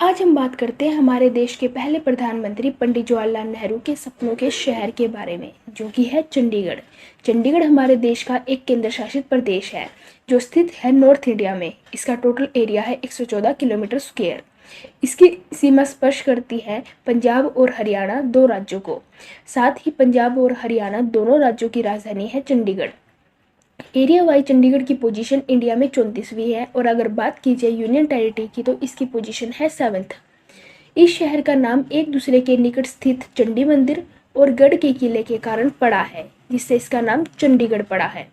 आज हम बात करते हैं हमारे देश के पहले प्रधानमंत्री पंडित जवाहरलाल नेहरू के सपनों के शहर के बारे में, जो कि है चंडीगढ़। चंडीगढ़ हमारे देश का एक केंद्र शासित प्रदेश है जो स्थित है नॉर्थ इंडिया में। इसका टोटल एरिया है 114 किलोमीटर स्क्वायर। इसकी सीमा स्पर्श करती है पंजाब और हरियाणा, दो राज्यों को। साथ ही पंजाब और हरियाणा दोनों राज्यों की राजधानी है चंडीगढ़। एरिया वाइज चंडीगढ़ की पोजीशन इंडिया में 34वीं है, और अगर बात की जाए यूनियन टेरिटरी की तो इसकी पोजीशन है 7th। इस शहर का नाम एक दूसरे के निकट स्थित चंडी मंदिर और गढ़ के किले के कारण पड़ा है, जिससे इसका नाम चंडीगढ़ पड़ा है।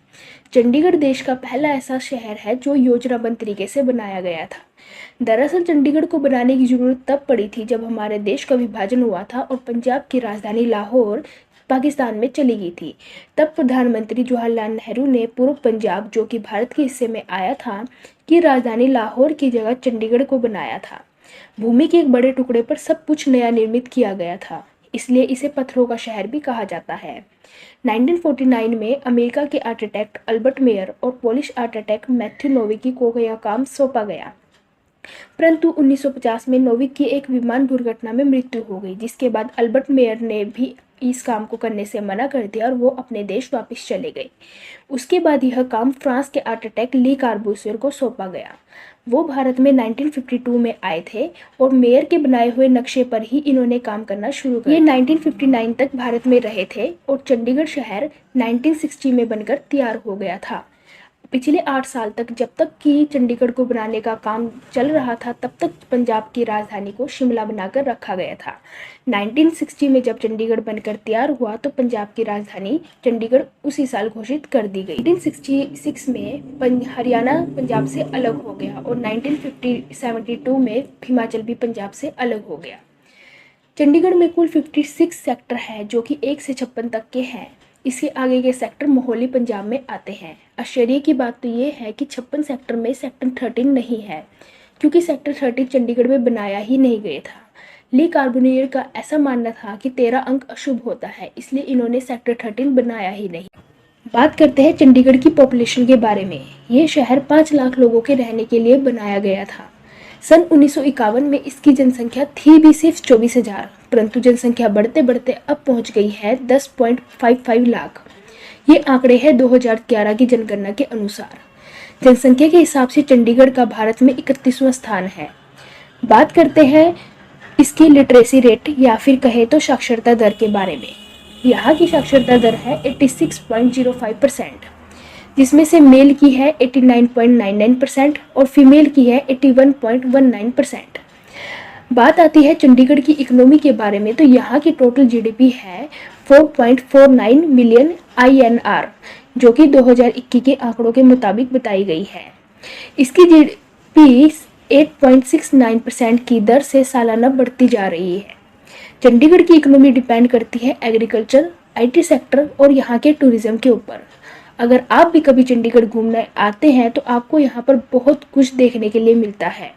चंडीगढ़ देश का पहला ऐसा शहर है जो योजनाबद्ध तरीके से बनाया गया था। दरअसल चंडीगढ़ को बनाने की जरूरत तब पड़ी थी जब हमारे देश का विभाजन हुआ था और पंजाब की राजधानी लाहौर पाकिस्तान में चली गई थी। तब प्रधानमंत्री जवाहरलाल नेहरू ने पूर्व पंजाब, जो कि भारत के हिस्से में आया था, की राजधानी लाहौर की जगह चंडीगढ़ को बनाया था। भूमि के एक बड़े टुकड़े पर सब कुछ नया निर्मित किया गया था, इसलिए इसे पत्थरों का शहर भी कहा जाता है। 1949 में अमेरिका के आर्किटेक्ट अल्बर्ट मेयर और पोलिश आर्किटेक्ट मैथ्यू नोविकी को यह काम सौंपा गया, परंतु 1950 में नोविक की एक विमान दुर्घटना में मृत्यु हो गई, जिसके बाद अल्बर्ट मेयर ने भी इस काम को करने से मना कर दिया और वो अपने देश वापस चले गए। उसके बाद यह काम फ्रांस के आर्किटेक्ट ली कार्बूसियर को सौंपा गया। वो भारत में 1952 में आए थे और मेयर के बनाए हुए नक्शे पर ही इन्होंने काम करना शुरू किया। ये 1959 तक भारत में रहे थे और चंडीगढ़ शहर 1960 में बनकर तैयार हो गया था। पिछले 8 साल तक, जब तक कि चंडीगढ़ को बनाने का काम चल रहा था, तब तक पंजाब की राजधानी को शिमला बनाकर रखा गया था। 1960 में जब चंडीगढ़ बनकर तैयार हुआ तो पंजाब की राजधानी चंडीगढ़ उसी साल घोषित कर दी गई। 1966 में हरियाणा पंजाब से अलग हो गया और 1972 में हिमाचल भी पंजाब से अलग हो गया। चंडीगढ़ में कुल 56 सेक्टर है, जो कि 1 से 56 तक के हैं। इसके आगे के सेक्टर मोहाली पंजाब में आते हैं। आश्चर्य की बात तो ये है कि 56 सेक्टर में सेक्टर 13 नहीं है, क्योंकि सेक्टर 13 चंडीगढ़ में बनाया ही नहीं गया था। ली कार्बोनियर का ऐसा मानना था कि 13 अंक अशुभ होता है, इसलिए इन्होंने सेक्टर 13 बनाया ही नहीं। बात करते हैं चंडीगढ़ की पॉपुलेशन के बारे में। ये शहर 5 लाख लोगों के रहने के लिए बनाया गया था। सन 1951 में इसकी जनसंख्या थी भी सिर्फ 24,000, परंतु जनसंख्या बढ़ते बढ़ते अब पहुंच गई है 10.55 लाख। ये आंकड़े हैं 2011 की जनगणना के अनुसार। जनसंख्या के हिसाब से चंडीगढ़ का भारत में 31वां स्थान है। बात करते हैं इसकी लिटरेसी रेट या फिर कहे तो साक्षरता दर के बारे में। यहाँ की साक्षरता दर है 86.05%, जिसमें से मेल की है 89.99% और फीमेल की है 81.19%। बात आती है चंडीगढ़ की इकोनॉमी के बारे में, तो यहाँ की टोटल जीडीपी है 4.49 मिलियन INR, जो कि 2021 के आंकड़ों के मुताबिक बताई गई है। इसकी जीडीपी 8.69% की दर से सालाना बढ़ती जा रही है। चंडीगढ़ की इकोनॉमी डिपेंड करती है एग्रीकल्चर, IT सेक्टर और यहाँ के टूरिज्म के ऊपर। अगर आप भी कभी चंडीगढ़ घूमने आते हैं तो आपको यहाँ पर बहुत कुछ देखने के लिए मिलता है,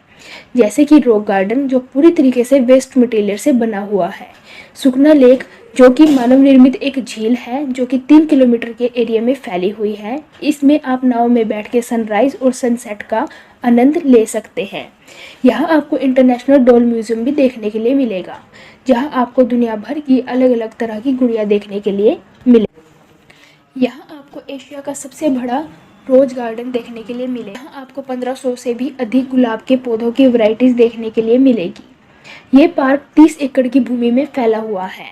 जैसे कि रॉक गार्डन, जो पूरी तरीके से वेस्ट मटेरियल से बना हुआ है। सुखना लेक, जो कि मानव निर्मित एक झील है जो कि 3 किलोमीटर के एरिया में फैली हुई है। इसमें आप नाव में बैठ के सनराइज और सनसेट का आनंद ले सकते हैं। यहाँ आपको इंटरनेशनल डॉल म्यूजियम भी देखने के लिए मिलेगा, जहाँ आपको दुनिया भर की अलग अलग तरह की गुड़िया देखने के लिए मिलेगी। यहाँ आपको एशिया का सबसे बड़ा रोज गार्डन देखने के लिए मिलेगा। यहाँ आपको 1500 से भी अधिक गुलाब के पौधों की वैरायटीज देखने के लिए मिलेगी। ये पार्क 30 एकड़ की भूमि में फैला हुआ है।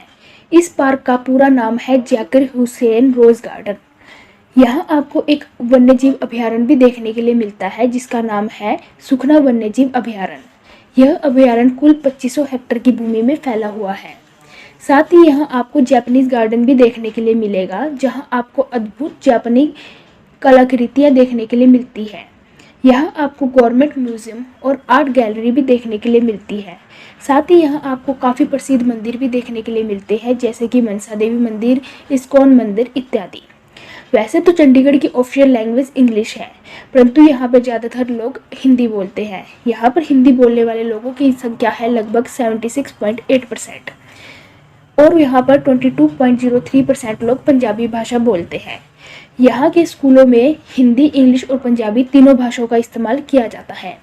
इस पार्क का पूरा नाम है जाकिर हुसैन रोज गार्डन। यहाँ आपको एक वन्यजीव अभयारण्य भी देखने के लिए मिलता है, जिसका नाम है सुखना वन्यजीव अभयारण्य। यह अभयारण्य कुल 2500 हेक्टेयर की भूमि में फैला हुआ है। साथ ही यहाँ आपको जापानीज गार्डन भी देखने के लिए मिलेगा, जहाँ आपको अद्भुत जापानी कलाकृतियाँ देखने के लिए मिलती है। यहाँ आपको गवर्नमेंट म्यूजियम और आर्ट गैलरी भी देखने के लिए मिलती है। साथ ही यहाँ आपको काफ़ी प्रसिद्ध मंदिर भी देखने के लिए मिलते हैं, जैसे कि मनसा देवी मंदिर, इस्कॉन मंदिर इत्यादि। वैसे तो चंडीगढ़ की ऑफिशियल लैंग्वेज इंग्लिश है, परंतु यहाँ पर ज़्यादातर लोग हिंदी बोलते हैं। यहाँ पर हिंदी बोलने वाले लोगों की संख्या है लगभग 76.8%, और यहाँ पर 22.03% लोग पंजाबी भाषा बोलते हैं। यहाँ के स्कूलों में हिंदी, इंग्लिश और पंजाबी तीनों भाषाओं का इस्तेमाल किया जाता है।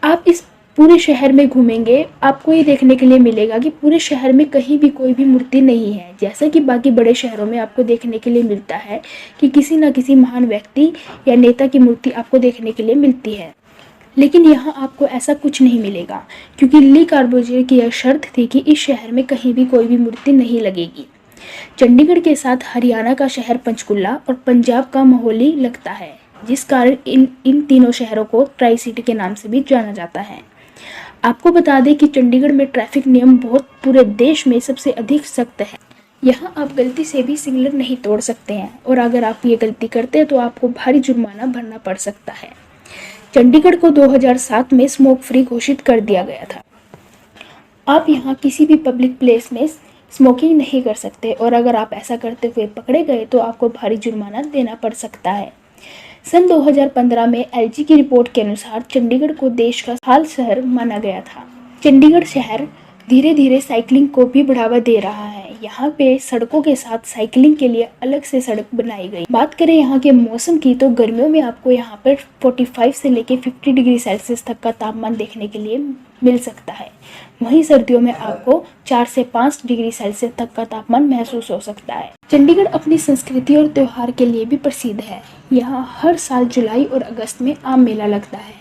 आप इस पूरे शहर में घूमेंगे, आपको ये देखने के लिए मिलेगा कि पूरे शहर में कहीं भी कोई भी मूर्ति नहीं है, जैसा कि बाकी बड़े शहरों में आपको देखने के लिए मिलता है कि किसी न किसी महान व्यक्ति या नेता की मूर्ति आपको देखने के लिए मिलती है। लेकिन यहाँ आपको ऐसा कुछ नहीं मिलेगा, क्योंकि ली कॉर्बुज़ियर की यह शर्त थी कि इस शहर में कहीं भी कोई भी मूर्ति नहीं लगेगी। चंडीगढ़ के साथ हरियाणा का शहर पंचकुला और पंजाब का मोहाली लगता है, जिस कारण इन तीनों शहरों को ट्राई सिटी के नाम से भी जाना जाता है। आपको बता दें कि चंडीगढ़ में ट्रैफिक नियम बहुत पूरे देश में सबसे अधिक सख्त है। यहाँ आप गलती से भी सिग्नल नहीं तोड़ सकते हैं, और अगर आप ये गलती करते हैं तो आपको भारी जुर्माना भरना पड़ सकता है। चंडीगढ़ को 2007 में स्मोक फ्री घोषित कर दिया गया था। आप यहाँ किसी भी पब्लिक प्लेस में स्मोकिंग नहीं कर सकते, और अगर आप ऐसा करते हुए पकड़े गए तो आपको भारी जुर्माना देना पड़ सकता है। सन 2015 में एलजी की रिपोर्ट के अनुसार चंडीगढ़ को देश का हाल शहर माना गया था। चंडीगढ़ शहर धीरे धीरे साइकिलिंग को भी बढ़ावा दे रहा है। यहाँ पे सड़कों के साथ साइकिलिंग के लिए अलग से सड़क बनाई गई। बात करें यहाँ के मौसम की, तो गर्मियों में आपको यहाँ पर 45 से लेके 50 डिग्री सेल्सियस तक का तापमान देखने के लिए मिल सकता है। वहीं सर्दियों में आपको 4 से 5 डिग्री सेल्सियस तक का तापमान महसूस हो सकता है। चंडीगढ़ अपनी संस्कृति और त्योहार के लिए भी प्रसिद्ध है। यहाँ हर साल जुलाई और अगस्त में आम मेला लगता है,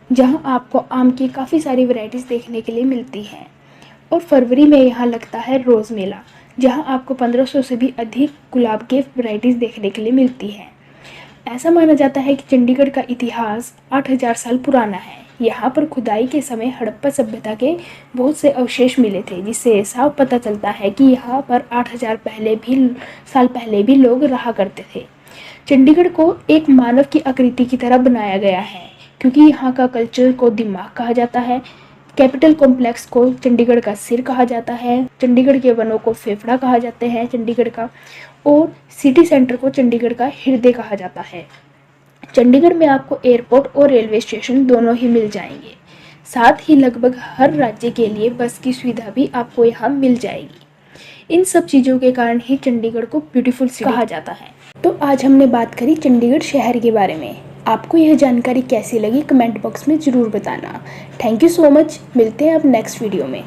जहाँ आपको आम की काफ़ी सारी वैरायटीज देखने के लिए मिलती हैं। और फरवरी में यहाँ लगता है रोज़ मेला, जहाँ आपको 1500 से भी अधिक गुलाब के वैरायटीज़ देखने के लिए मिलती हैं। ऐसा माना जाता है कि चंडीगढ़ का इतिहास 8000 साल पुराना है। यहाँ पर खुदाई के समय हड़प्पा सभ्यता के बहुत से अवशेष मिले थे, जिससे साफ पता चलता है कि यहाँ पर 8000 साल पहले भी लोग रहा करते थे। चंडीगढ़ को एक मानव की आकृति की तरह बनाया गया है, क्योंकि यहाँ का कल्चर को दिमाग कहा जाता है, कैपिटल कॉम्प्लेक्स को चंडीगढ़ का सिर कहा जाता है, चंडीगढ़ के वनों को फेफड़ा कहा जाता है चंडीगढ़ का, और सिटी सेंटर को चंडीगढ़ का हृदय कहा जाता है। चंडीगढ़ में आपको एयरपोर्ट और रेलवे स्टेशन दोनों ही मिल जाएंगे। साथ ही लगभग हर राज्य के लिए बस की सुविधा भी आपको यहाँ मिल जाएगी। इन सब चीज़ों के कारण ही चंडीगढ़ को ब्यूटीफुल सिटी कहा जाता है। तो आज हमने बात करी चंडीगढ़ शहर के बारे में। आपको यह जानकारी कैसी लगी कमेंट बॉक्स में ज़रूर बताना। Thank you so much. मिलते हैं अब नेक्स्ट वीडियो में।